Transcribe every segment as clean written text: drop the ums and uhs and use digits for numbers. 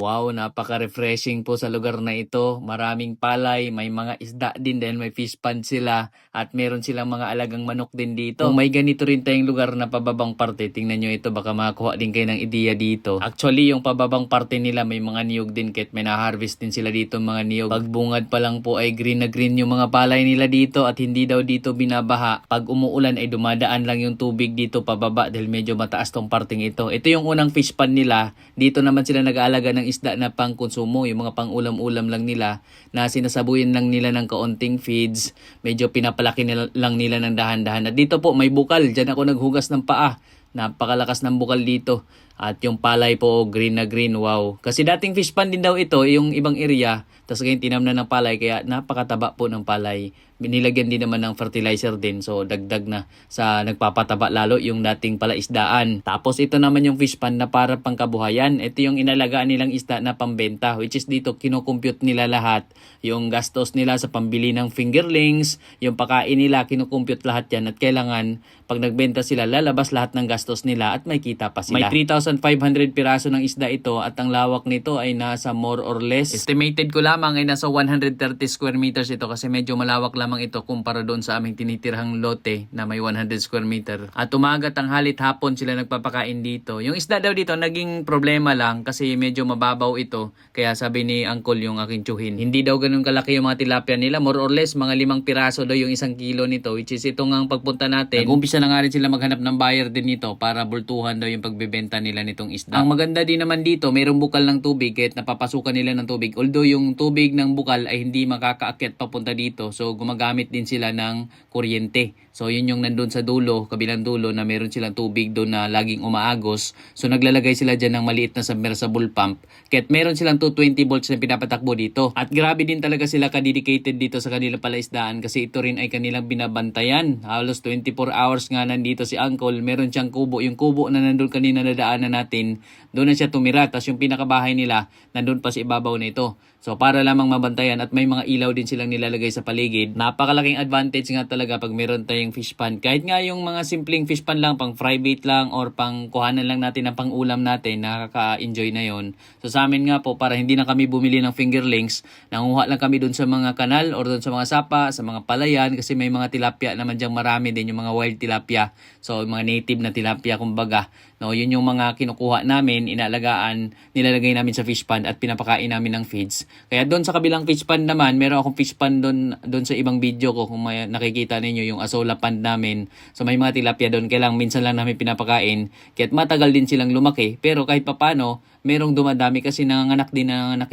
Wow, napaka-refreshing po sa lugar na ito. Maraming palay, may mga isda din dahil may fish pond sila at meron silang mga alagang manok din dito. Kung may ganito rin tayong lugar na pababang parte, tingnan nyo ito, baka makakuha din kayo ng ideya dito. Actually, yung pababang parte nila may mga niyog din kahit may na-harvest din sila dito mga niyog. Pagbungad pa lang po ay green na green yung mga palay nila dito at hindi daw dito binabaha. Pag umuulan ay dumadaan lang yung tubig dito pababa dahil medyo mataas tong parting ito. Ito yung unang fish pond nila. Dito naman sila nag-aalaga ng isda na pang konsumo, yung mga pang ulam-ulam lang nila na sinasabuyin lang nila ng kaunting feeds, medyo pinapalaki lang nila ng dahan-dahan. At dito po may bukal, dyan ako naghugas ng paa, napakalakas ng bukal dito. At yung palay po green na green, wow. Kasi dating fish pond din daw ito, yung ibang area, tapos ngayon tinamnan ng palay kaya napakataba po ng palay. Nilagyan din naman ng fertilizer din, so dagdag na sa nagpapataba lalo yung dating palaisdaan. Tapos ito naman yung fish pond na para pangkabuhayan. Ito yung inalagaan nilang isda na pambenta, which is dito kinukompute nila lahat. Yung gastos nila sa pambili ng fingerlings, yung pakain nila, kinukompute lahat yan at kailangan pag nagbenta sila, lalabas lahat ng gastos nila at may kita pa sila. May 3,500 piraso ng isda ito at ang lawak nito ay nasa more or less, estimated ko lamang ay nasa 130 square meters ito kasi medyo malawak lamang ito kumpara doon sa aming tinitirhang lote na may 100 square meter. At umaga, tanghalit, hapon sila nagpapakain dito. Yung isda daw dito naging problema lang kasi medyo mababaw ito. Kaya sabi ni Uncle yung aking tsuhin, hindi daw ganun kalaki yung mga tilapia nila. More or less mga 5 piraso daw yung 1 kilo nito, which is ito nga ang pagpunta natin. Nag-umpisa na nga rin sila maghanap ng buyer din nito para bultuhan daw yung pagbebenta nila nitong isda. Ang maganda din naman dito, mayroong bukal ng tubig kahit napapasukan nila ng tubig. Although yung tubig ng bukal ay hindi makakaakyat papunta dito. So gumagamit din sila ng kuryente. So yun yung nandun sa dulo, kabilang dulo na meron silang tubig doon na laging umaagos. So naglalagay sila dyan ng maliit na submersible pump. Kahit meron silang 220 volts na pinapatakbo dito. At grabe din talaga sila ka-dedicated dito sa kanilang palaisdaan kasi ito rin ay kanilang binabantayan. Halos 24 hours nga nandito si Uncle. Meron siyang kubo. Yung kubo na nandun kanina nadaanan natin, doon na siya tumira. Tapos yung pinakabahay nila, nandun pa sa ibabaw na ito. So para lamang mabantayan at may mga ilaw din silang nilalagay sa paligid. Napakalaking advantage nga talaga pag meron tayong fish pond. Kahit nga yung mga simpleng fish pond lang, pang fry bait lang or pang kuhanan lang natin ng pang ulam natin, nakaka-enjoy na yon. So sa amin nga po, para hindi na kami bumili ng fingerlings, nanguha lang kami dun sa mga kanal or dun sa mga sapa, sa mga palayan kasi may mga tilapia naman dyang marami din, yung mga wild tilapia. So mga native na tilapia kumbaga. No, yun yung mga kinukuha namin, inaalagaan, nilalagay namin sa fish pond at pinapakain namin ng feeds. Kaya doon sa kabilang fish pond naman, meron akong fish pond doon sa ibang video ko kung may nakikita ninyo yung asola pond namin. So may mga tilapia doon, kailang minsan lang namin pinapakain. Kaya matagal din silang lumaki, pero kahit papano, merong dumadami kasi nanganganak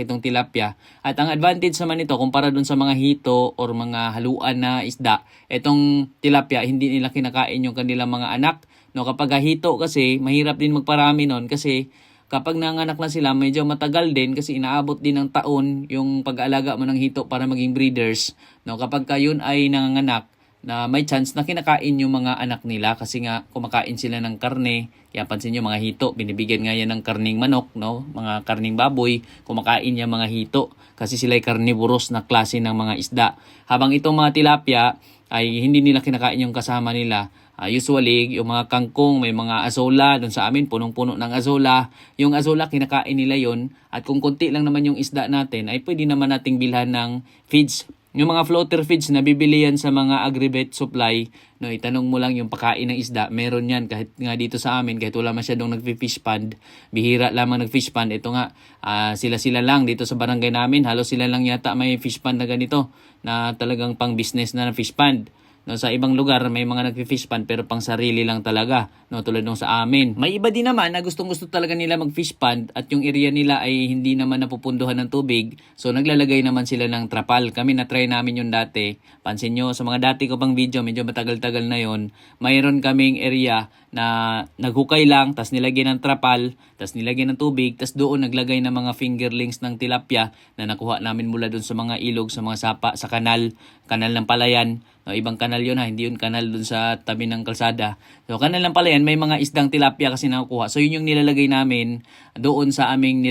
itong tilapia. At ang advantage naman nito kumpara doon sa mga hito or mga haluan na isda, itong tilapia hindi nila kinakain yung kanilang mga anak. No, kapag hito kasi mahirap din magparami noon kasi kapag nanganak na sila medyo matagal din kasi inaabot din ng taon yung pag-aalaga mo ng hito para maging breeders. No, kapag yun ay nanganganak na may chance na kinakain yung mga anak nila kasi nga kumakain sila ng karne. Kaya pansin nyo mga hito, binibigyan nga yan ng karning manok, no? Mga karning baboy, kumakain yung mga hito kasi sila ay carnivorous na klase ng mga isda. Habang itong mga tilapia ay hindi nila kinakain yung kasama nila. Usually, yung mga kangkong, may mga azola. Doon sa amin, punong-puno ng azola. Yung azola, kinakain nila yon. At kung konti lang naman yung isda natin, ay pwede naman nating bilhan ng feeds. Yung mga floater feeds na bibili yan sa mga agribet supply, no, itanong mo lang yung pakain ng isda, meron yan kahit nga dito sa amin, kahit wala masyadong nag-fish pond, bihira lamang nag-fish pond. Ito nga, sila-sila lang dito sa barangay namin, halos sila lang yata may fish pond na ganito, na talagang pang business na fish pond. No, sa ibang lugar may mga nagfi-fish pond pero pang sarili lang talaga, no, tulad nung sa amin. May iba din naman na gustong-gusto talaga nila mag-fish pond at yung area nila ay hindi naman napupunduhan ng tubig. So naglalagay naman sila ng trapal. Kami na-try namin yung dati. Pansin nyo, sa mga dati ko pang video, medyo matagal-tagal na yon. Mayroon kaming area na naghukay lang, tas nilagyan ng trapal, tas nilagyan ng tubig, tas doon naglagay ng mga fingerlings ng tilapia na nakuha namin mula doon sa mga ilog, sa mga sapa, sa kanal ng palayan. No, ibang kanal yun hindi yun kanal dun sa tabi ng kalsada. So kanal ng palayan, may mga isdang tilapia kasi nakukuha. So yun yung nilalagay namin doon sa aming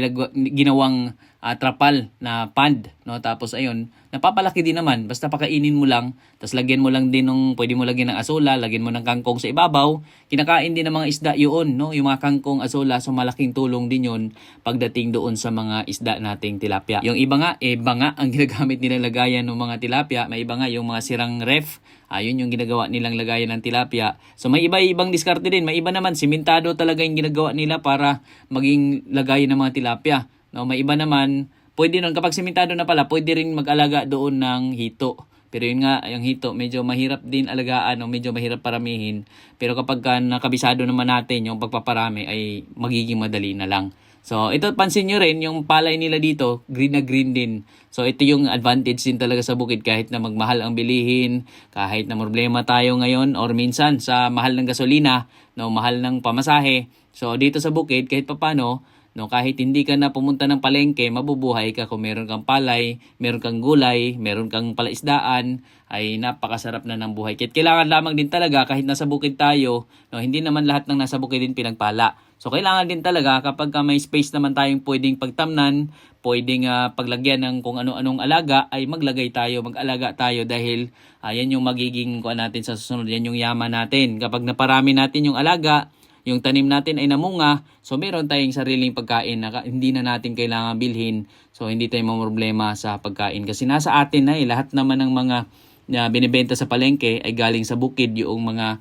ginawang trapal na pond, no? Tapos ayun, napapalaki din naman basta pakainin mo lang, tapos lagyan mo lang din pwede mo lagyan ng asola, lagyan mo ng kangkong sa ibabaw. Kinakain din ng mga isda 'yun, no? Yung mga kangkong, asola, so malaking tulong din 'yun pagdating doon sa mga isda nating tilapia. Yung iba nga banga ang ginagamit nilang lagayan ng mga tilapia, may iba nga yung mga sirang ref. Ayun yung ginagawa nilang lagayan ng tilapia. So may iba-ibang diskarte din. May iba naman simentado talaga yung ginagawa nila para maging lagayan ng mga tilapia. No, may iba naman, pwede nun, kapag simentado na pala, pwede rin mag-alaga doon ng hito. Pero yun nga, yung hito, medyo mahirap din alagaan o medyo mahirap paramihin. Pero kapag nakabisado naman natin yung pagpaparami, ay magiging madali na lang. So, ito pansin nyo rin, yung palay nila dito, green na green din. So, ito yung advantage din talaga sa bukid kahit na magmahal ang bilihin, kahit na problema tayo ngayon or minsan sa mahal ng gasolina, no, mahal ng pamasahe. So, dito sa bukid, kahit papano, no, kahit hindi ka na pumunta ng palengke, mabubuhay ka kung meron kang palay, meron kang gulay, meron kang palaisdaan, ay napakasarap na ng buhay. Kahit kailangan lamang din talaga kahit nasa bukid tayo, no, hindi naman lahat ng nasa bukid din pinagpala. So kailangan din talaga kapag may space naman tayong pwedeng pagtamnan, pwedeng paglagyan ng kung ano-anong alaga, ay maglagay tayo, mag-alaga tayo dahil yan yung magiging kuan natin sa susunod, yan yung yaman natin. Kapag naparami natin yung alaga, yung tanim natin ay namunga, so meron tayong sariling pagkain na hindi na natin kailangan bilhin. So hindi tayo mamroblema sa pagkain kasi nasa atin na lahat naman ng mga binibenta sa palengke ay galing sa bukid, yung mga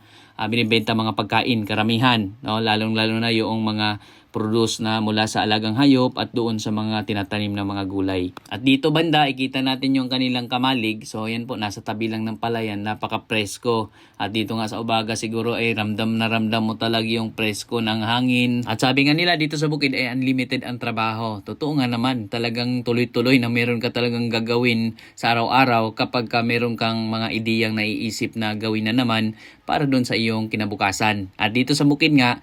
binibenta mga pagkain, karamihan, no? Lalong-lalo na yung mga produce na mula sa alagang hayop at doon sa mga tinatanim na mga gulay. At dito banda, ikita natin yung kanilang kamalig. So yan po, nasa tabi lang ng palayan, napaka-presko. At dito nga sa umaga siguro ay ramdam na ramdam mo talaga yung presko ng hangin. At sabi nga nila dito sa bukid ay unlimited ang trabaho. Totoo nga naman, talagang tuloy-tuloy na meron ka talagang gagawin sa araw-araw kapag meron kang mga ideyang naiisip na gawin na naman para doon sa iyong kinabukasan. At dito sa bukid nga,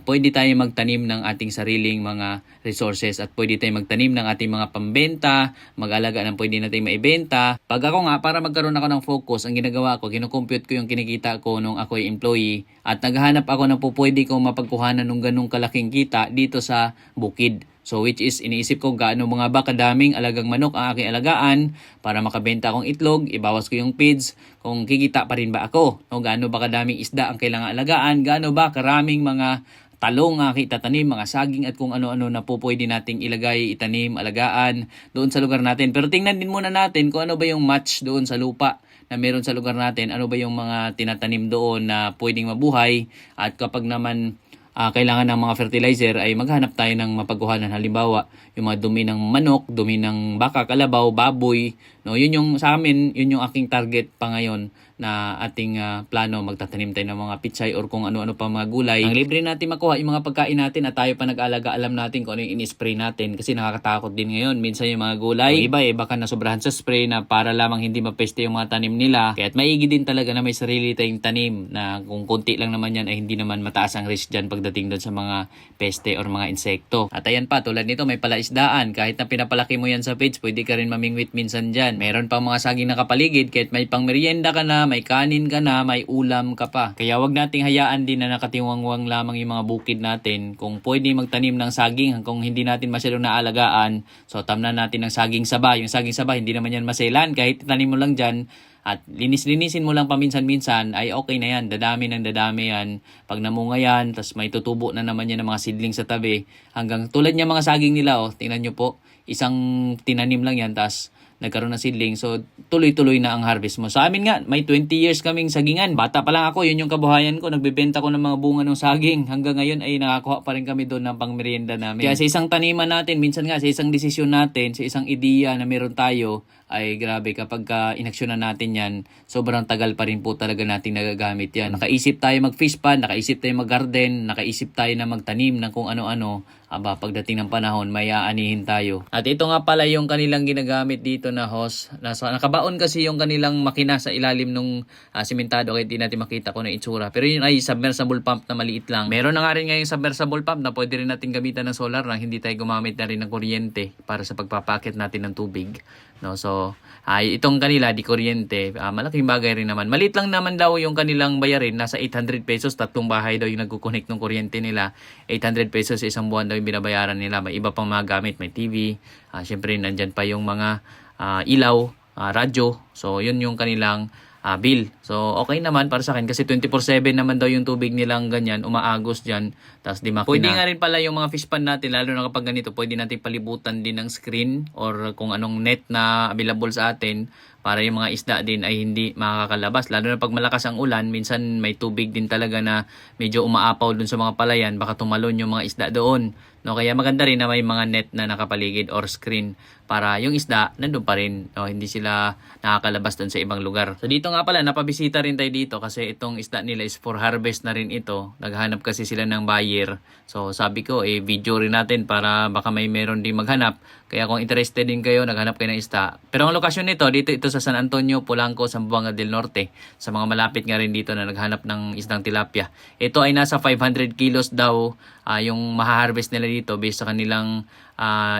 pwede tayo magtanim ng ating sariling mga resources at pwede tayo magtanim ng ating mga pambenta, mag-alaga ng pwede natin maibenta. Pag ako nga, para magkaroon ako ng focus, ang ginagawa ko, kinukompute ko yung kinikita ko nung ako'y employee at naghahanap ako ng pwede kong mapagkuhanan ng ganung kalaking kita dito sa bukid. So which is iniisip ko gaano mga ba kadaming alagang manok ang aking alagaan para makabenta akong itlog, ibawas ko yung feeds, kung kikita pa rin ba ako. O gaano ba kadaming isda ang kailangan alagaan, gaano ba karaming mga talong itatanim, mga saging at kung ano-ano na po pwede nating ilagay, itanim, alagaan doon sa lugar natin. Pero tingnan din muna natin kung ano ba yung match doon sa lupa na meron sa lugar natin, ano ba yung mga tinatanim doon na pwedeng mabuhay at kapag naman kailangan ng mga fertilizer ay maghanap tayo ng mapagkuhanan. Halimbawa, yung mga dumi ng manok, dumi ng baka, kalabaw, baboy. No, yun yung sa amin, yun yung aking target pa ngayon na ating plano. Magtatanim tayo ng mga pitsay or kung ano-ano pa mga gulay. Ang libre natin makuha yung mga pagkain natin at tayo pa nag-alaga, alam natin kung ano yung in-spray natin kasi nakakatakot din ngayon. Minsan yung mga gulay, yung iba baka nasobrahan sa spray na para lamang hindi mapeste yung mga tanim nila. Kaya't maigi din talaga na may sarili tayong tanim na kung konti lang naman yan ay hindi naman mataas ang risk dyan pagdating doon sa mga peste or mga insekto. At ayan pa, tulad nito may palaisdaan. Kahit na pinapalaki mo yan sa page, pwede ka rin mamingwit minsan dyan. Meron pang mga saging na kapaligid, kahit may pang merienda ka na, may kanin ka na, may ulam ka pa. Kaya wag nating hayaan din na nakatiwangwang lamang yung mga bukid natin. Kung pwede magtanim ng saging, kung hindi natin masyadong naalagaan, so tamnan natin ng saging saba. Yung saging saba, hindi naman yan maselan. Kahit itanim mo lang dyan, at linis-linisin mo lang paminsan-minsan, ay okay na yan. Dadami ng dadami yan. Pag namunga yan, tas may tutubo na naman yan ng mga seedling sa tabi. Hanggang tulad niya mga saging nila, tingnan nyo po. Isang tinanim lang yan, tas nagkaroon ng seedling. So, tuloy-tuloy na ang harvest mo. Sa amin nga, may 20 years kaming sagingan. Bata pa lang ako, yun yung kabuhayan ko. Nagbebenta ko ng mga bunga ng saging. Hanggang ngayon ay nakakuha pa rin kami doon ng pangmerienda namin. Kaya sa isang taniman natin, minsan nga sa isang desisyon natin, sa isang ideya na meron tayo, ay grabe kapag inaksyonan natin yan, sobrang tagal pa rin po talaga natin nagagamit yan. Nakaisip tayo mag-fish pond, nakaisip tayo mag-garden, nakaisip tayo na magtanim ng kung ano-ano. Pagdating ng panahon, may aanihin tayo. At ito nga pala yung kanilang ginagamit dito na hose. Nakabaon kasi yung kanilang makina sa ilalim nung simentado kaya hindi natin makita kung ano itsura. Pero yun ay submersible pump na maliit lang. Meron na nga rin ngayong submersible pump na pwede rin natin gamitan ng solar nang hindi tayo gumamit na rin ng kuryente para sa pagpapakit natin ng tubig. No, so itong kanila di kuryente, malaking bagay rin naman. Maliit lang naman daw yung kanilang bayarin, nasa 800 pesos, tatlong bahay daw yung nagkukonek ng kuryente nila. 800 pesos sa isang buwan daw yung yung binabayaran nila. May iba pang mga gamit, may TV, syempre nandyan pa yung mga ilaw, radyo. So yun yung kanilang bill. So okay naman para sa akin kasi 24/7 naman daw yung tubig nilang ganyan, umaagos dyan. Tapos di makina. Pwede nga rin pala yung mga fish pan natin, lalo na kapag ganito, pwede natin palibutan din ng screen or kung anong net na available sa atin para yung mga isda din ay hindi makakalabas. Lalo na pag malakas ang ulan, minsan may tubig din talaga na medyo umaapaw dun sa mga palayan, baka tumalon yung mga isda doon. No, kaya maganda rin na may mga net na nakapaligid or screen para yung isda nandun pa rin. No, hindi sila nakakalabas dun sa ibang lugar. So dito nga pala, napabisita rin tayo dito kasi itong isda nila is for harvest na rin ito. Naghanap kasi sila ng buyer. So sabi ko, video rin natin para baka may meron din maghanap. Kaya kung interested din kayo, naghanap kayo ng isda. Pero ang lokasyon nito, dito ito sa San Antonio, Polanco, Zamboanga del Norte. Sa mga malapit nga rin dito na naghanap ng isdang tilapia. Ito ay nasa 500 kilos daw yung maha-harvest nila dito based sa kanilang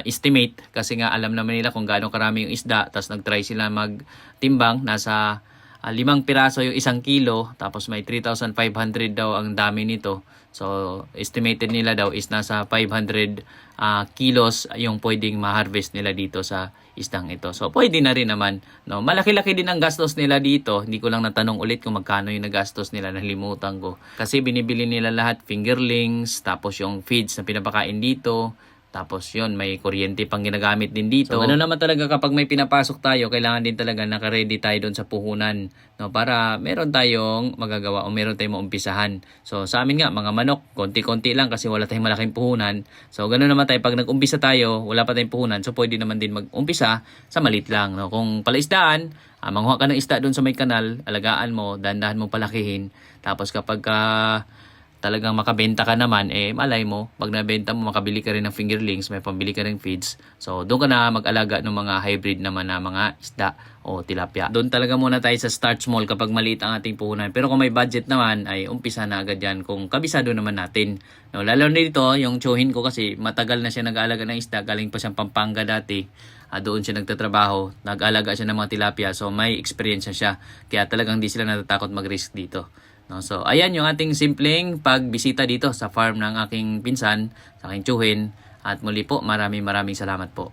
estimate. Kasi nga alam naman nila kung gaano karami yung isda. Tapos nag-try sila magtimbang. Nasa 5 piraso yung 1 kilo. Tapos may 3,500 daw ang dami nito. So estimated nila daw is nasa 500 kilos yung pwedeng ma-harvest nila dito sa isdang ito. So pwede na rin naman. No? Malaki-laki din ang gastos nila dito. Hindi ko lang natanong ulit kung magkano yung nagastos nila, nalimutan ko. Kasi binibili nila lahat fingerlings, tapos yung feeds na pinapakain dito. Tapos yun, may kuryente pang ginagamit din dito. So ano naman talaga kapag may pinapasok tayo, kailangan din talaga naka-ready tayo doon sa puhunan. No, para meron tayong magagawa o meron tayong maumpisahan. So sa amin nga, mga manok, konti-konti lang kasi wala tayong malaking puhunan. So ganoon naman tayo, pag nag-umpisa tayo, wala pa tayong puhunan. So pwede naman din mag-umpisa sa maliit lang. No? Kung palaisdaan, manguha ka ng isda doon sa may kanal, alagaan mo, dahan-dahan mo palakihin. Tapos kapag talagang makabenta ka naman, malay mo, pag nabenta mo, makabili ka rin ng fingerlings, may pambili ka rin feeds. So, doon ka na mag-alaga ng mga hybrid naman na mga isda o tilapia. Doon talaga muna tayo sa start small kapag maliit ang ating puhunan. Pero kung may budget naman, ay umpisa na agad yan kung kabisado naman natin. No, lalo na dito, yung tsuhin ko kasi matagal na siya nag-aalaga ng isda. Galing pa siyang Pampanga dati. Doon siya nagtatrabaho. Nag-aalaga siya ng mga tilapia. So, may experience siya. Kaya talagang di sila natatakot mag-risk dito. No, so ayan yung ating simpleng pagbisita dito sa farm ng aking pinsan, sa aking tsuhin. At muli po, maraming salamat po.